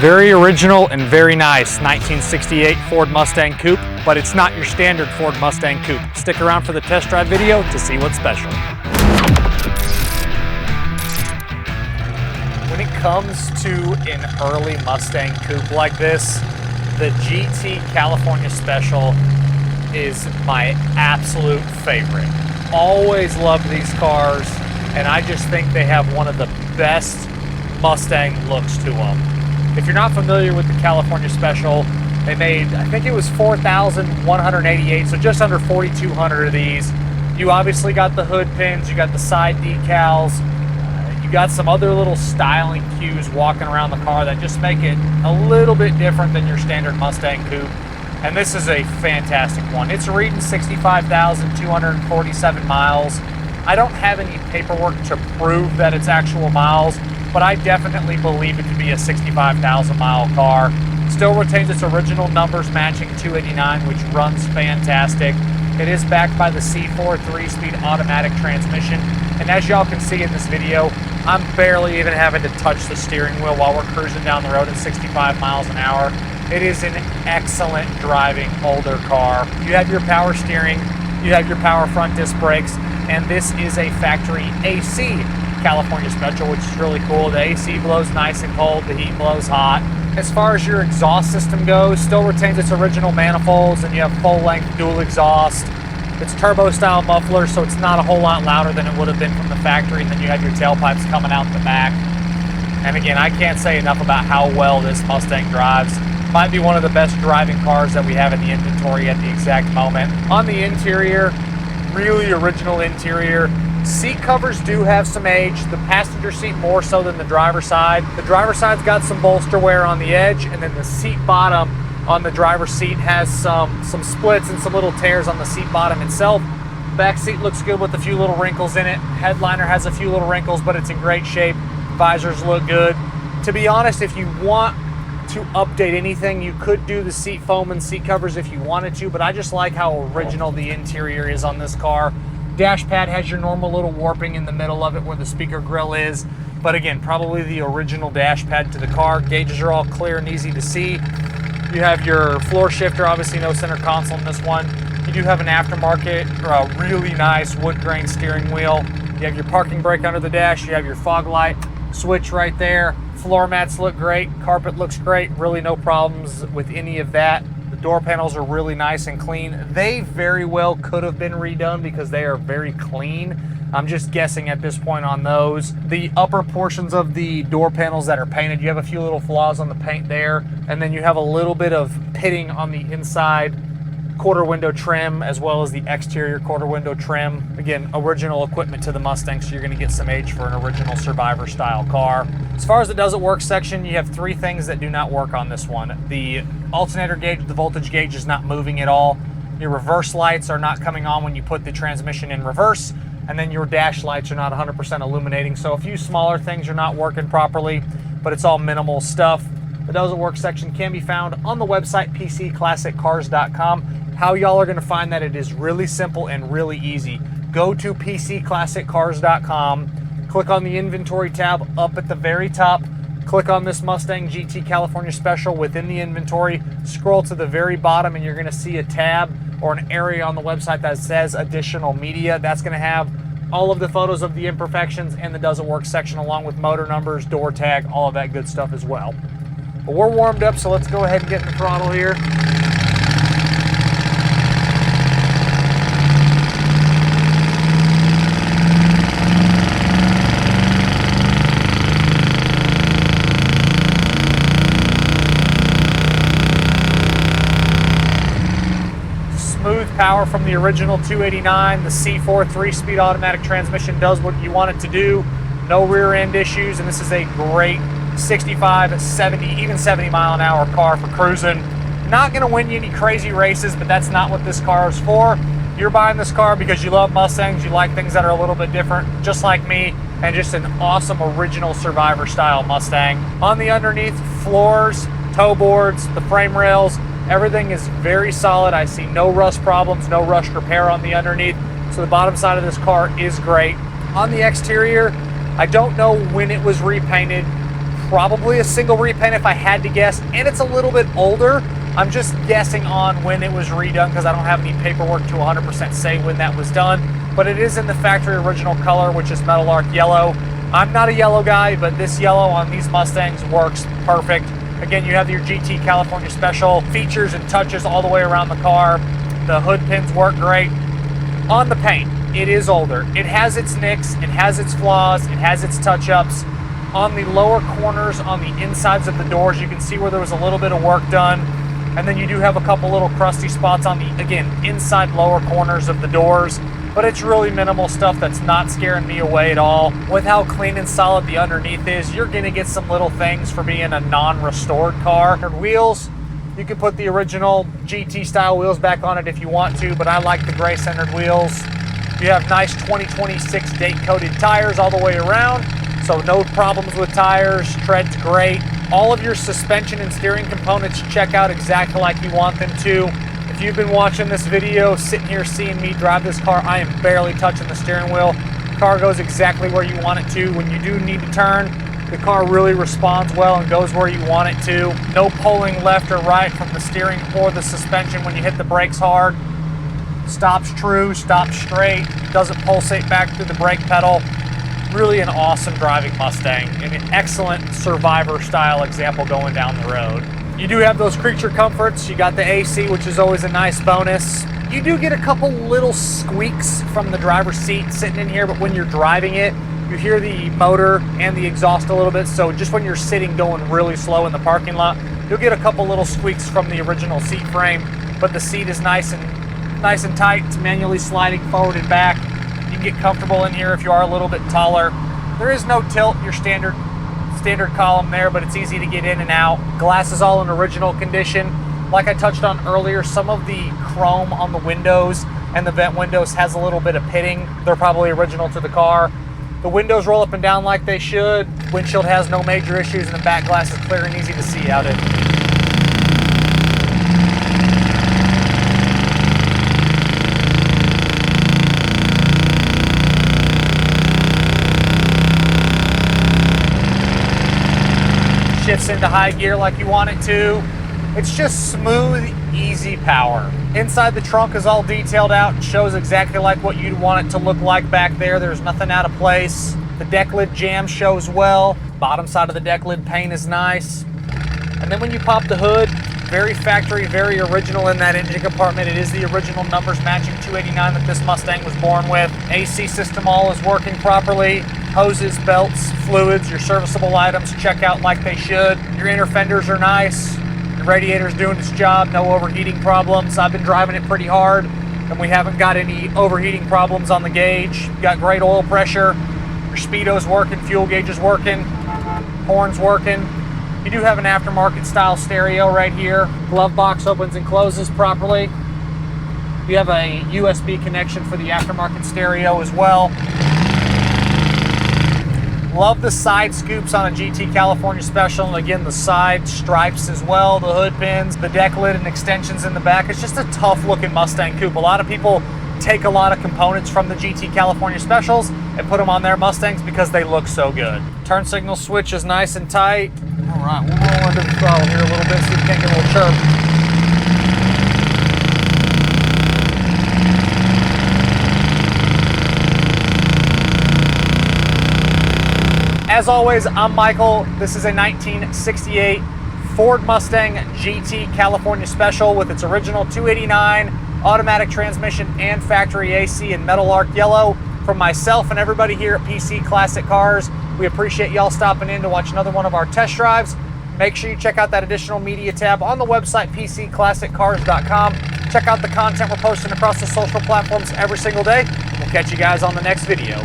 Very original and very nice 1968 Ford Mustang Coupe, but it's not your standard Ford Mustang Coupe. Stick around for the test drive video to see what's special. When it comes to an early Mustang Coupe like this, the GT California Special is my absolute favorite. Always loved these cars, and I just think they have one of the best Mustang looks to them. If you're not familiar with the California Special, they made, I think it was 4,188, so just under 4,200 of these. You obviously got the hood pins, you got the side decals, you got some other little styling cues walking around the car that just make it a little bit different than your standard Mustang Coupe. And this is a fantastic one. It's reading 65,247 miles. I don't have any paperwork to prove that it's actual miles, but I definitely believe it to be a 65,000 mile car. Still retains its original numbers matching 289, which runs fantastic. It is backed by the C4 3-speed automatic transmission. And as y'all can see in this video, I'm barely even having to touch the steering wheel while we're cruising down the road at 65 miles an hour. It is an excellent driving older car. You have your power steering, you have your power front disc brakes, and this is a factory AC California Special, which is really cool. The AC blows nice and cold, the heat blows hot. As far as your exhaust system goes, still retains its original manifolds, and you have full-length dual exhaust. It's turbo-style muffler, so it's not a whole lot louder than it would have been from the factory, and then you have your tailpipes coming out the back. And again, I can't say enough about how well this Mustang drives. Might be one of the best driving cars that we have in the inventory at the exact moment. On the interior, really original interior. Seat covers do have some age, the passenger seat more so than the driver's side. The driver's side's got some bolster wear on the edge, and then the seat bottom on the driver's seat has some splits and some little tears on the seat bottom itself. Back seat looks good with a few little wrinkles in it. Headliner has a few little wrinkles, but it's in great shape. Visors look good. To be honest, if you want to update anything, you could do the seat foam and seat covers if you wanted to, but I just like how original the interior is on this car. Dash pad has your normal little warping in the middle of it where the speaker grill is, but again, probably the original dash pad to the car. Gauges are all clear and easy to see. You have your floor shifter, obviously no center console in this one. You do have an aftermarket or a really nice wood grain steering wheel. You have your parking brake under the dash. You have your fog light switch right there. Floor mats look great. Carpet looks great. Really no problems with any of that. The door panels are really nice and clean. They very well could have been redone because they are very clean. I'm just guessing at this point on those. The upper portions of the door panels that are painted, you have a few little flaws on the paint there, and then you have a little bit of pitting on the inside quarter window trim as well as the exterior quarter window trim. Again, original equipment to the Mustang, so you're going to get some age for an original Survivor style car. As far as the doesn't work section, you have three things that do not work on this one. The alternator gauge, the voltage gauge is not moving at all. Your reverse lights are not coming on when you put the transmission in reverse, and then your dash lights are not 100% illuminating. So a few smaller things are not working properly, but it's all minimal stuff. The doesn't work section can be found on the website pcclassiccars.com. How y'all are going to find that, it is really simple and really easy. Go to pcclassiccars.com, click on the inventory tab up at the very top, click on this Mustang GT California Special within the inventory, scroll to the very bottom, and you're going to see a tab or an area on the website that says additional media. That's going to have all of the photos of the imperfections and the doesn't work section, along with motor numbers, door tag, all of that good stuff as well. But we're warmed up, so let's go ahead and get in the throttle here. Smooth power from the original 289. The C4 3-speed automatic transmission does what you want it to do. No rear end issues, and this is a great 65, 70, even 70 mile an hour car for cruising. Not gonna win you any crazy races, but that's not what this car is for. You're buying this car because you love Mustangs, you like things that are a little bit different, just like me, and just an awesome original Survivor style Mustang. On the underneath, floors, toe boards, the frame rails, everything is very solid. I see no rust problems, no rust repair on the underneath. So the bottom side of this car is great. On the exterior, I don't know when it was repainted. probably a single repaint if I had to guess, and it's a little bit older. I'm just guessing on when it was redone because I don't have any paperwork to 100% say when that was done, but it is in the factory original color, which is Meadowlark yellow. I'm not a yellow guy, but this yellow on these Mustangs works perfect. Again, you have your GT California Special features and touches all the way around the car. The hood pins work great. On the paint, it is older. It has its nicks, it has its flaws, it has its touch-ups. On the lower corners, on the insides of the doors, you can see where there was a little bit of work done. And then you do have a couple little crusty spots on the, again, inside lower corners of the doors. But it's really minimal stuff that's not scaring me away at all. With how clean and solid the underneath is, you're gonna get some little things for being a non-restored car. Wheels, you can put the original GT style wheels back on it if you want to, but I like the gray centered wheels. You have nice 2026 date coated tires all the way around, so no problems with tires, tread's great. All of your suspension and steering components check out exactly like you want them to. If you've been watching this video, sitting here seeing me drive this car, I am barely touching the steering wheel. The car goes exactly where you want it to. When you do need to turn, the car really responds well and goes where you want it to. No pulling left or right from the steering or the suspension when you hit the brakes hard. Stops true, stops straight, doesn't pulsate back through the brake pedal. Really an awesome driving Mustang and an excellent survivor style example going down the road. You do have those creature comforts. You got the AC, which is always a nice bonus. You do get a couple little squeaks from the driver's seat sitting in here, but when you're driving it, you hear the motor and the exhaust a little bit. So just when you're sitting going really slow in the parking lot, you'll get a couple little squeaks from the original seat frame, but the seat is nice and tight. It's manually sliding forward and back. You can get comfortable in here if you are a little bit taller. There is no tilt, your standard column there, but it's easy to get in and out. Glass is all in original condition. Like I touched on earlier, some of the chrome on the windows and the vent windows has a little bit of pitting. They're probably original to the car. The windows roll up and down like they should. Windshield has no major issues, and the back glass is clear and easy to see out in. Shifts into high gear like you want it to. It's just smooth, easy power. Inside the trunk is all detailed out and shows exactly like what you'd want it to look like back there. There's nothing out of place. The deck lid jamb shows well. Bottom side of the deck lid paint is nice. And then when you pop the hood, very factory, very original in that engine compartment. It is the original numbers matching 289 that this Mustang was born with. AC system all is working properly. Hoses, belts, fluids, your serviceable items check out like they should. Your inner fenders are nice. The radiator's doing its job, no overheating problems. I've been driving it pretty hard and we haven't got any overheating problems on the gauge. You've got great oil pressure. Your speedo's working, fuel gauge is working, horn's working. You do have an aftermarket style stereo right here. Glove box opens and closes properly. You have a USB connection for the aftermarket stereo as well. Love the side scoops on a GT California Special, and again the side stripes as well, the hood pins, the deck lid and extensions in the back. It's just a tough looking Mustang coupe. A lot of people take a lot of components from the GT California Specials and put them on their Mustangs because they look so good. Turn signal switch is nice and tight. All right, we'll roll into the throttle here a little bit so you can't get a little chirp. As always, I'm Michael. This is a 1968 Ford Mustang GT California Special with its original 289 automatic transmission and factory AC in Meadowlark yellow. From myself and everybody here at PC Classic Cars, we appreciate y'all stopping in to watch another one of our test drives. Make sure you check out that additional media tab on the website, PCClassicCars.com. Check out the content we're posting across the social platforms every single day. We'll catch you guys on the next video.